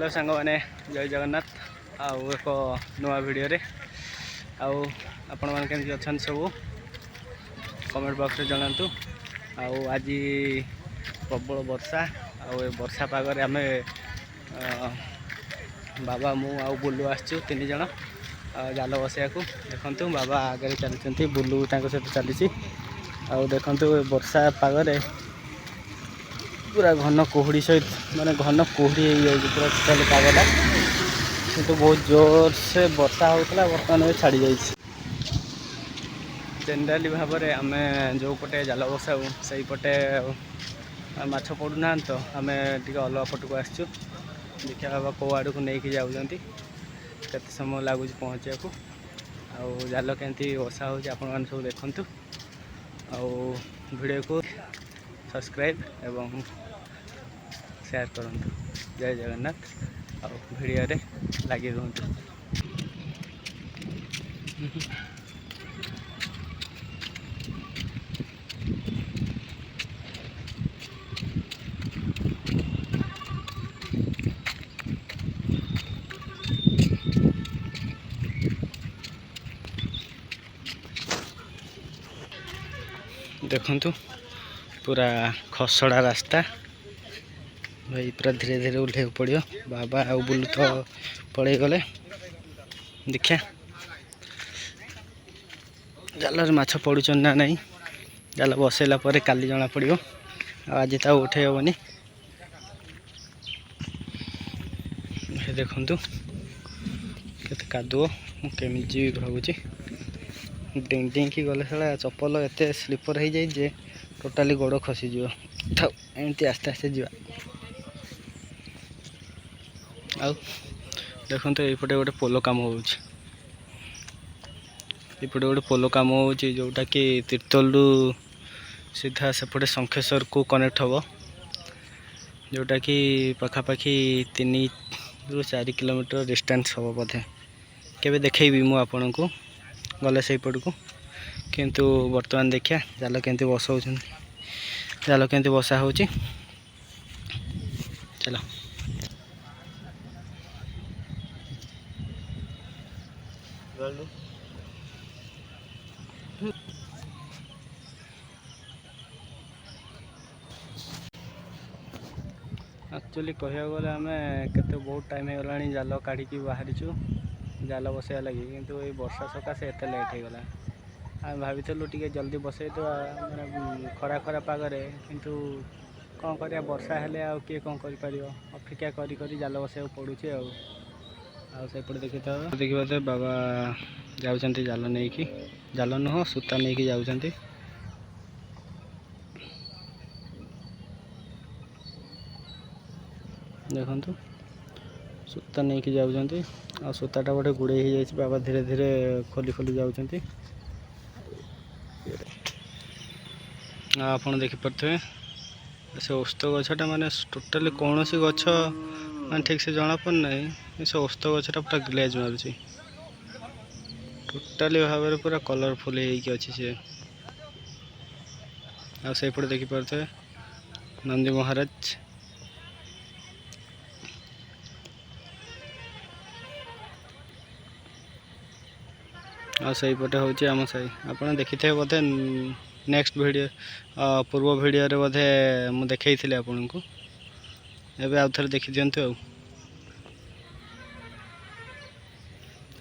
Hello सांग मैंने जय जगन्नाथ आउ एक नुआ वीडियो रे आउ आपण मैंने केमती अच्छा सब कमेंट बॉक्स में जनातु आज प्रबल वर्षा वर्षा पागरे आम बाबा मु आउ बुलू आसचु तीन जन जाल बसैया देखु बाबा आगे चलती बुलू सहित चली देखु वर्षा पागरे पूरा घन कुहुड़ी सहित माने घन कुहुड़ी पूरा टोटल पागटा किंतु बहुत जोर से वर्षा होता बर्तमान छाड़ी जाइए। जेनराली भाव में आम जो पटे जाल बसाऊ से पटे माछ पड़ूना तो आम टे अलग पट को आसचु देखा बाबा कौ आड़ को लेकिन जाऊँगी केते समय लगुच पहुँचा को आउ जाल केमती बसा हो सब देखु वीडियो को सब्सक्राइब एवं शेयर करूँ। जय जगन्नाथ और वीडियो रे लगी रुहतु। देखंतु पूरा खसड़ा रास्ता भाई पूरा धीरे धीरे उल्टे पड़ो बाबा आउ बुलू तो पड़े गले देखिया जाल माछ पड़ुचन ना नहीं जाल बसैला काली जना पड़ो आज तो उठे हेनी देखु केते कादुओ केमी जी भावुची डिंग डिंग की गले साला चप्पल एत स्लीपर हो जाए जे टोटाली गोड़ खसीज एमती आस्ते आस्ते जा देखो ये गोटे पोलो काम होपटे गोटे पोलो काम हो जोटा कि तीर्तोल सीधा सेपटे शंखेश्वर को कनेक्ट हम जोटा कि पखापाखि 3 ରୁ 4 किलोमीटर डिस्टेंस हम बोधे केवे देखी मु आपण को गले से पट को किंतु वर्तमान देखिया जाल केमती बसाऊ जाल केमती बसा हो चलो एक्चुअली कहया गले आम केते बहुत टाइम हो गला जाल काढ़ी बाहरीचु जाल बसैया लगी किंतु ये वर्षा सकाशे एत लेट हो गला आम भाविलु टे जल्दी बसई तो मैंने खरा खरा पागरे किंतु कौन कर वर्षा हेले आ किए कौन कर अपेक्षा करी जाल बसैया पड़ुचे आउपटे देखिए बाबा जाऊँच जाल नहीं कि जाल नुह सूता नहीं कि जाऊँच देखु सूता नहीं कि जाऊँच आ सूताटा गोटे गुड़े हो जाए बाबा धीरे धीरे खोली खोली जाऊँच आप देखिपे से ओस्त गछटा माने टोटाली कौन सी गछ मैं ठीक से जना पड़ना से ओस्त गछटा पूरा ग्लेज मारुची टोटाली भाव में पूरा कलरफुल अच्छी सी आईपटे देखिपे नंदी महाराज आईपटे हूँ आम साई आप देखी थे बोधे नेक्स्ट वीडियो पूर्व वीडियो रे बोधे मु देखई थिले आपन को एबे आउ थरे देखि दियंतु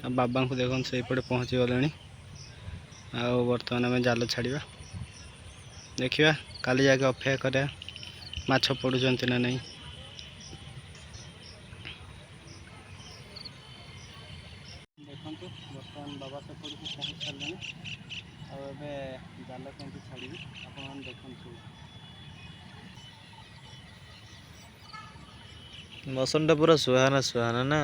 आ बाबा को देखन से पटे पहुँची गले बर्तमान आम जाल छाड़ा देखिए काली जाके अपेक्षा करा माछ पड़ुचंती ना नहीं देखु बर्तमान बाबा से पड़ को पहुँच सारे आबे जाल केमती छाड़ी आप देखु मौसम टा पूरा सुहाना सुहाना ना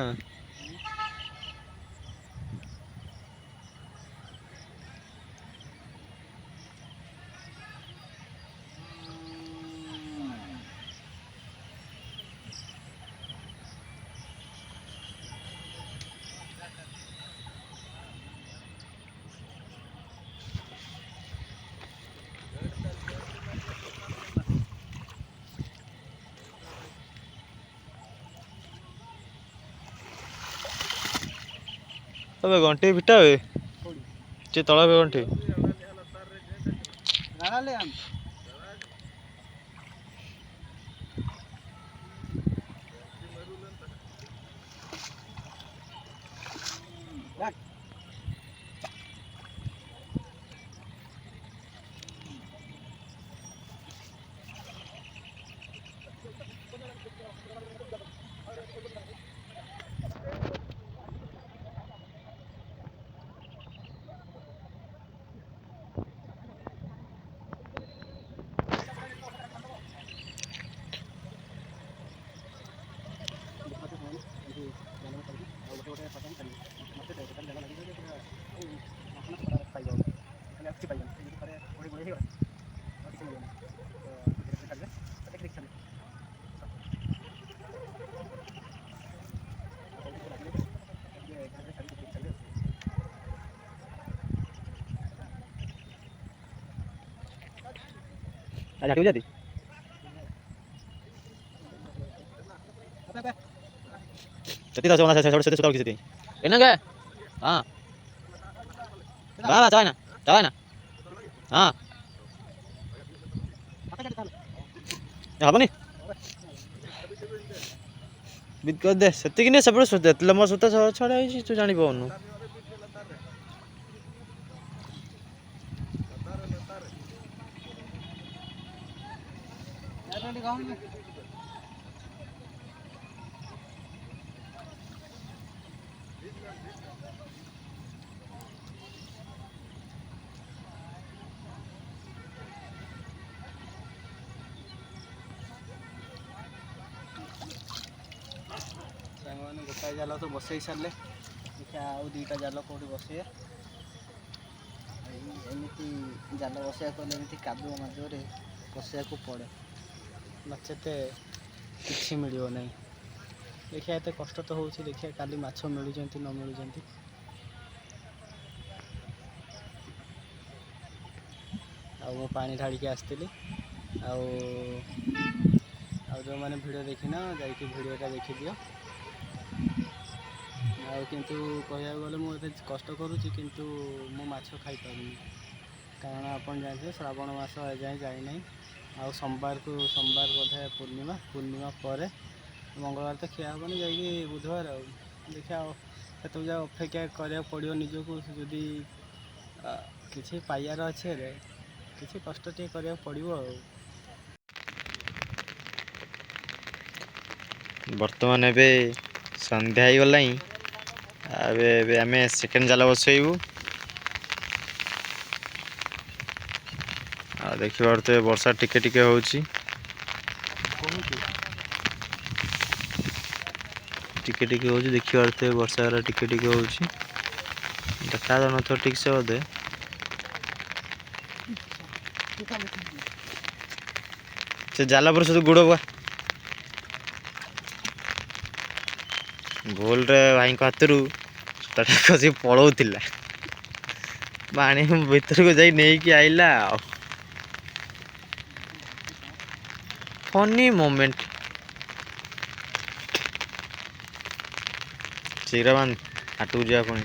अबे घंटे फिटा हुए कोड़ी चे तला पे घंटे राणा ले हम रख आज हट जाती Jadi tahu mana saya sudah tahu gitu. Enak enggak? Ah. Bawa cawan na. Cawan na. Ah. Ya apa nih? Bit कर दे सेति किने सब सुते तले म सुता छडा आइछि तू जानि पाउनु सारे गोटाए जाल तो बसई सारे देखा आउ दुईटा जाल कौटी बसैया एमती जाल बसैया कले एमती कादुआ मादुअरे बसैया को पड़े नचेत किसी मिल ना देखिए एत कष्ट तो हो देखिए काली माछ मिलुं न मिलुं आउ पानी ढाड़ी आसती आउ जो मैंने वीडियो देखिना जाकि वीडियोटा देखी दियो किंतु कहया गले मुझे कष्ट करुँची किंतु मो माछ खाई पारूनी कारण आपन जानते श्रावण मास जाए जाना आउ सोमवार बोधे पूर्णिमा पर मंगलवार तो खिया हेनी जा बुधवार देखा से जा अपेक्षा करा पड़ो निजक जदि किसी पाइबार अच्छे किसी कष्ट टे करा पड़ो वर्तमान एबे संध्या ही गला एबे आमे सेकेंड जाल बसैबू आ देखिबार तो वर्षा टिके टिके होउची टिके टिके होउची देखिबार तो वर्षा रा टिके टिके होउची देखा जानो तो ठीक से बोधे से जाला पर से गुड़ बा भूल रे भाई हाथ खसी पलौला पानी भीतर को जाई नहीं कि आइला फनी मोमेंट शीघ्र बांध हाथ को जा पुणी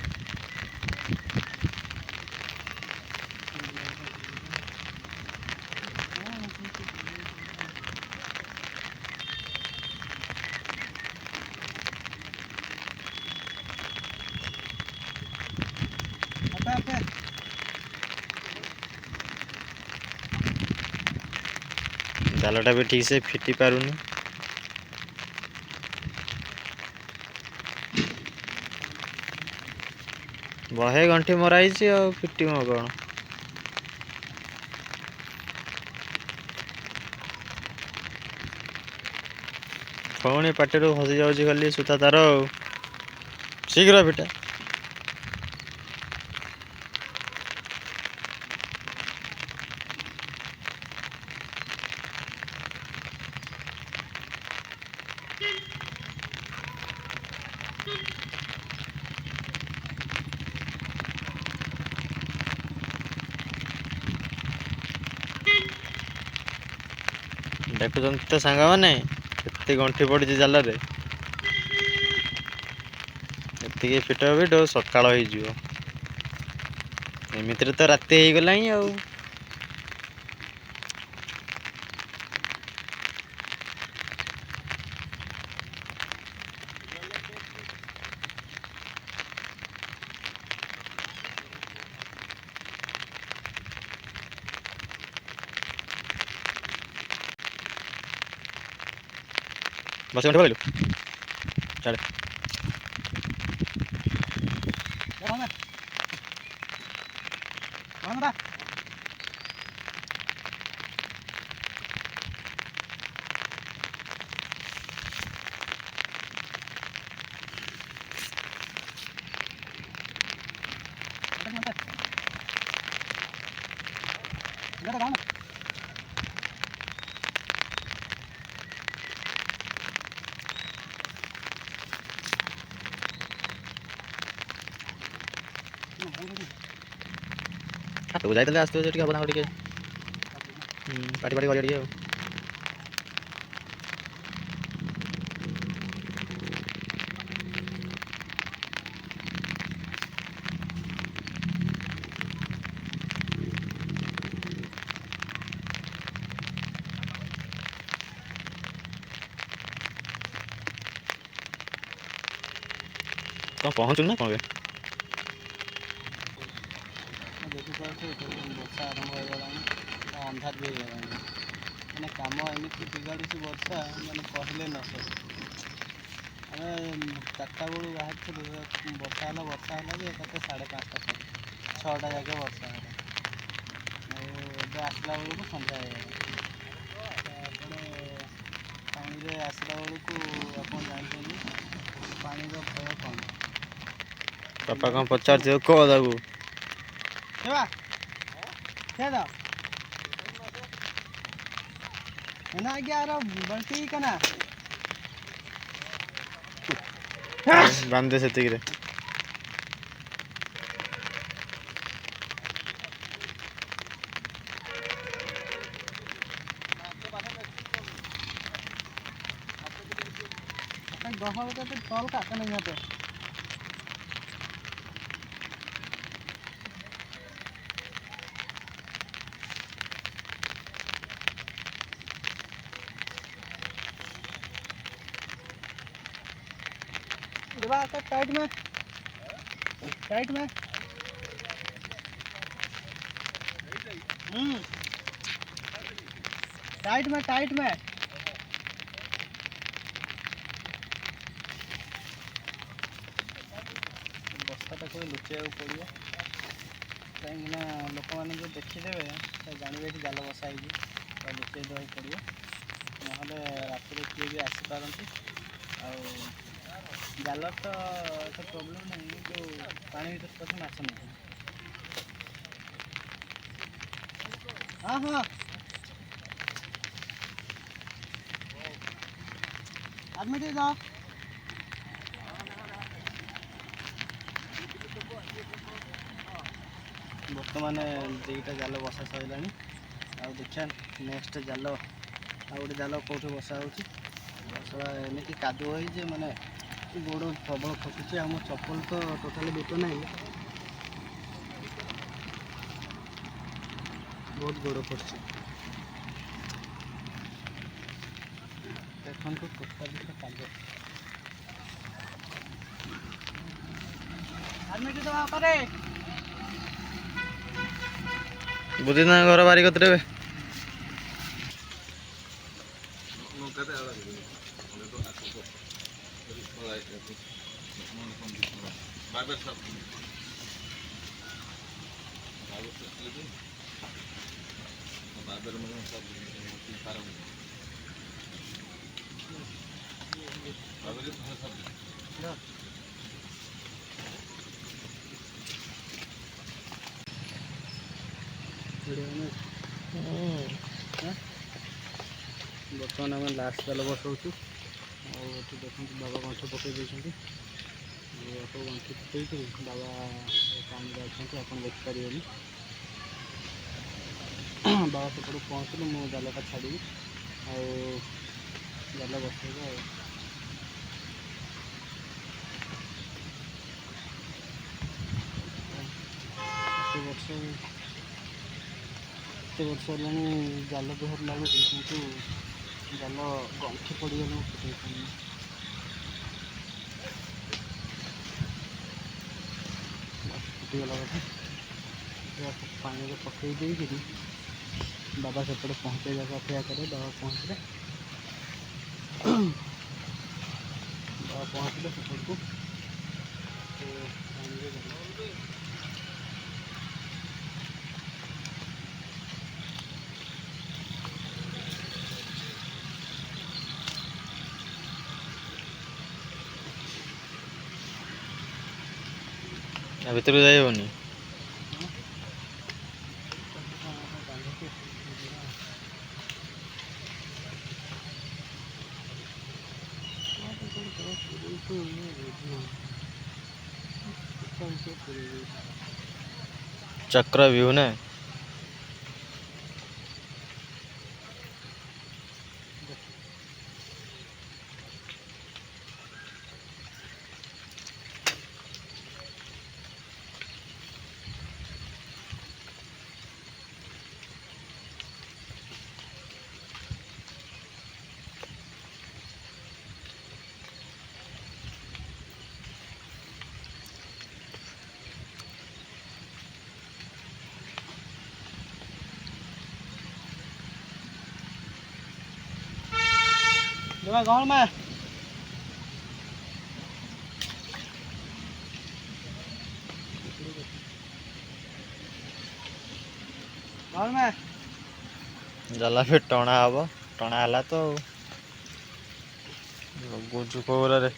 जालटा भी ठीक से फिटी पारुनी बहे गंठी मराई फिटी मो कौन पुणी पाटी खसी जाऊँगी खाली सूता तार शीघ्र फिटा देखुं तो सांग मैंने गंठी पड़ी जाल ଏତିକି ଫିଟ ଫିଟ ସକାଳ ହେଇଯିବ। ଏମିତିରେ ତ ରାତି ହେଇଗଲାଣି ଆଉ। बस घंटे पकड़ू चल ହାତକୁ ଯାଇଥିଲେ ଆସ୍ତେ ଟିକେ ହବ ତାଙ୍କର ଟିକେ ପାଟି ପାଟି କରିବା ଟିକେ ଆଉ। କ'ଣ ପହଞ୍ଚୁନି ନା କ'ଣ ବେ? ଦେଖିପାରୁଛୁ ବର୍ଷା ଆରମ୍ଭ ହେଇଗଲାଣି, ଅନ୍ଧାର ବି ହେଇଗଲାଣି। ମାନେ କାମ ଏମିତି ବିଗାଡ଼ୁଛି ବର୍ଷା, ମାନେ କହିଲେ ନ ସରେ। ଆମେ 4ଟା ବେଳୁ ବାହାରିଥିଲୁ, ବର୍ଷା ହେଲା ଯେ ଏକାଥରେ 5:30 6ଟା ଯାକେ ବର୍ଷା ହେଲା। ଆଉ ଏବେ ଆସିଲା ବେଳକୁ ସନ୍ଧ୍ୟା ହେଇଗଲା। ତାପରେ ପାଣିରେ ଆସିଲା ବେଳକୁ ଆପଣ ଜାଣିଛନ୍ତି ପାଣିର ଭୟ କ'ଣ। ବାପା କ'ଣ ପଚାରୁଥିବ କହ ତାକୁ। ବାନ୍ଧେ ସେତିକିରେ। गहल के तल का नहीं यहाँ पे टाइट में टाइट में टाइट में बस्ताटा लुचा पड़ो कहीं लोक मैंने जो देखीदे जानवे कि जाल बसा हो लुचे देवाक पड़ो ना रात किए भी आसीपारती जाल तो प्रोब्लेम नहीं जो पानी भर पशु माछ नहीं। हाँ हाँ आदमी दे जाओ बर्तमान 2टा जाल बसा सैला देखा नेक्स्ट जाल आ गए जाल कौटे बसा होमती कादुआ हो माने गोड़ प्रबल खसुची आम चप्पल तो टोटाली बेट ना बहुत गोड़ खसुची देखो टोटाली कादुआ बुझी ना घर बारी कतरे बर्तमान आम लास्ट जाल बसाऊँ देखो बाबा गंठ पकई सब गंठी पकई बाबा पानी जाती आप देखिपारे बाबा सेपट पहुँचले मुझे जालटा छाड़ी जाल बसेगा ଏତେ ବର୍ଷ ହେଲାଣି ଜାଲ ଦେହରେ ଲାଗୁଛି କିନ୍ତୁ ଜାଲ ଗଣ୍ଠି ପଡ଼ିଗଲେ ଫୁଟେଇ ପାରୁନି। ଫୁଟିଗଲା କଥା ପାଣିରେ ପକେଇ ଦେଇକିରି ବାବା ସେପଟେ ପହଞ୍ଚେଇବାକୁ ଅପେକ୍ଷା କରେ। ବାବା ପହଞ୍ଚିଲେ ସେପଟକୁ ପାଣିରେ ଭିତରକୁ ଯାଇ ହେବନି। चक्रव्यूह ना गाँव में जाला फिर टणा हम टणा है तो लगुच कौरे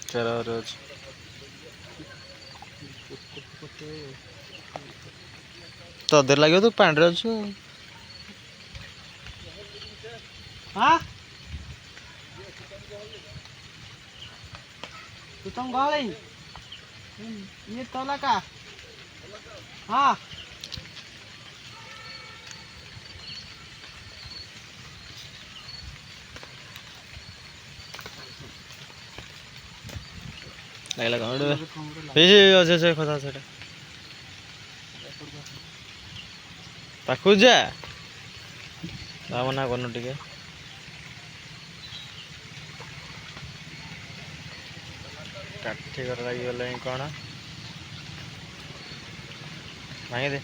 चेर तो अधे लगे तू पानी रे अच्छु। हाँ तू तुम गई ये तोला का हाँ लगला कौन अच्छे से कथा से पाखु जा मना करनु टिके काठी कर लगी गले कौन भांगी दे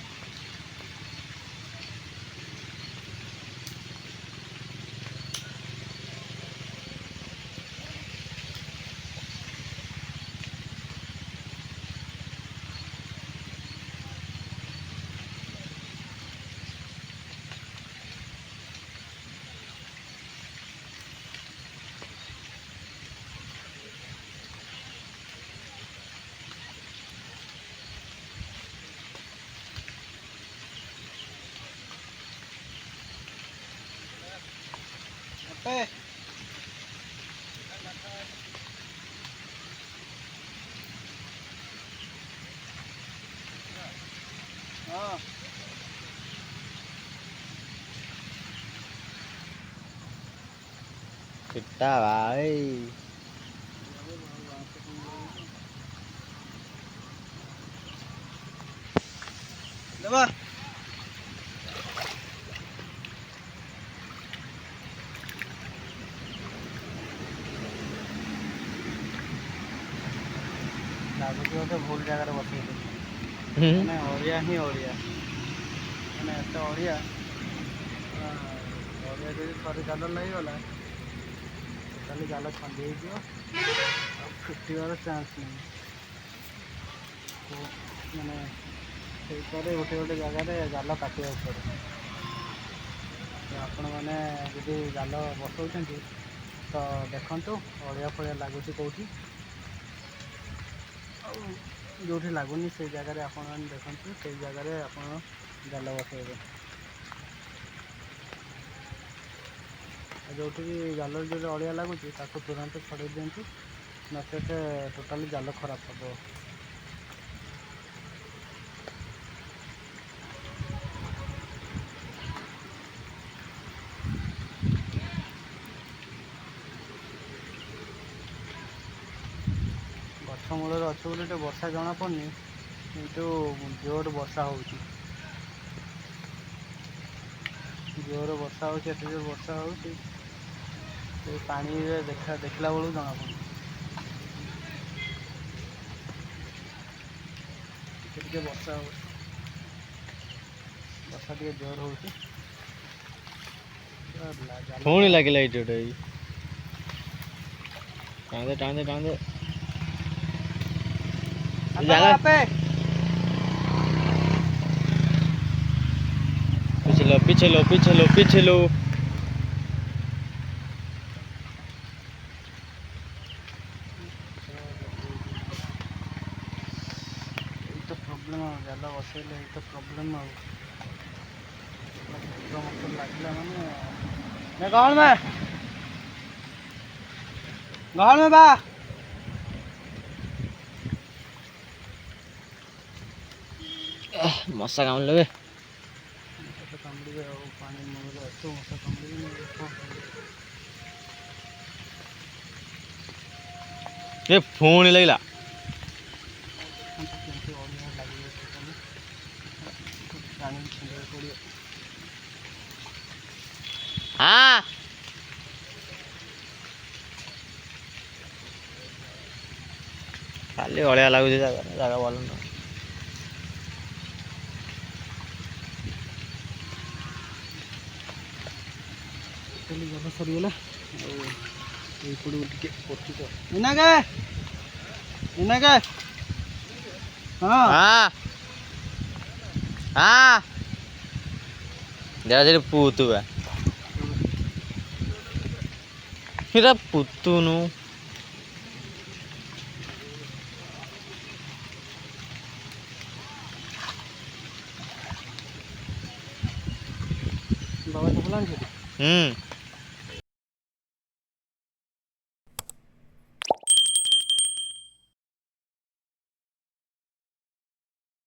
किट्टा भाई दबा ଲାଗୁଛି ଗୋଟେ ଭୁଲ ଜାଗାରେ ବସେଇଥିଲି ମାନେ ଅଳିଆ ହିଁ ଅଳିଆ ମାନେ ଏତେ ଅଳିଆ ଅଳିଆ ଯଦି ଥରେ ଜାଲ ଲାଗିଗଲା ତାହେଲେ ଜାଲ ଛନ୍ଦି ହେଇଯିବ ଆଉ ଫୁଟିବାର ଚାନ୍ସ ନାହିଁ। ମାନେ ସେଇପରେ ଗୋଟେ ଗୋଟେ ଜାଗାରେ ଜାଲ କାଟିବାକୁ ପଡ଼େ। ଆପଣମାନେ ଯଦି ଜାଲ ବସଉଛନ୍ତି ତ ଦେଖନ୍ତୁ ଅଳିଆ ଫଳିଆ ଲାଗୁଛି କେଉଁଠି ଆଉ ଯେଉଁଠି ଲାଗୁନି ସେଇ ଜାଗାରେ ଆପଣମାନେ ଦେଖନ୍ତୁ ସେଇ ଜାଗାରେ ଆପଣ ଜାଲ ବସାଇବେ। ଯେଉଁଠି ବି ଜାଲରେ ଯଦି ଅଳିଆ ଲାଗୁଛି ତାକୁ ତୁରନ୍ତ ଛଡ଼େଇ ଦିଅନ୍ତୁ ନଚେତ ଟୋଟାଲି ଜାଲ ଖରାପ ହେବ। ଗଛ ମୂଳରେ ଅଛୁ ବୋଲି ଟିକେ ବର୍ଷା ଜଣାପଡ଼ୁନି କିନ୍ତୁ ଜୋର ବର୍ଷା ହେଉଛି। ଜୋର ବର୍ଷା ହେଉଛି, ଏତେ ଜୋର ବର୍ଷା ହେଉଛି ସେ ପାଣିରେ ଦେଖିଲା ବେଳକୁ ଜଣାପଡ଼ୁଛି। ଟିକେ ବର୍ଷା ହେଉଛି, ବର୍ଷା ଟିକେ ଜୋର ହେଉଛି। ପୁଣି ଲାଗିଲା ଏଇଠି ଗୋଟେ ଟାଣେ ଟାଣେ ଟାଣେ ଜାଲ ପିଛେ लो पीछे लो पीछे लो। এই তো ପ୍ରୋବ୍ଲେମ୍ ଆଉ ଜାଲ ବସେଇଲେ ଏଇ ତ ପ୍ରୋବ୍ଲେମ୍ ଆଉ ମଟର ଲାଗିଲା ମାନେ ଗହଳ ମେ ବା ମଶା କାମୁଡ଼ିଲେ ମଶା ତ କାମୁଡ଼ିବେ ଆଉ ପାଣି ମୂଳରେ ଏଠୁ ମଶା କାମୁଡ଼ିବେ ଏ ପୁଣି ଲାଗିଲା। କେମିତି ଅଳିଆ ଲାଗିଯାଇଛି ପାଣି ଛିଣ୍ଡିବାକୁ ପଡ଼ିବ। ହଁ ଖାଲି ଅଳିଆ ଲାଗୁଛି ଜାଗା ଭଲ ନୁହଁ। ଟୋଟାଲି ଜାଲ ସରିଗଲା ଆଉ ଏଇପଟକୁ ଟିକେ ପଚିତ ଏନାକେ ହଁ ଦେଖା ପୁତୁବା ସେଟା ପୁତୁନୁ ବାବା ଚପଲ ଆଣିଛନ୍ତି।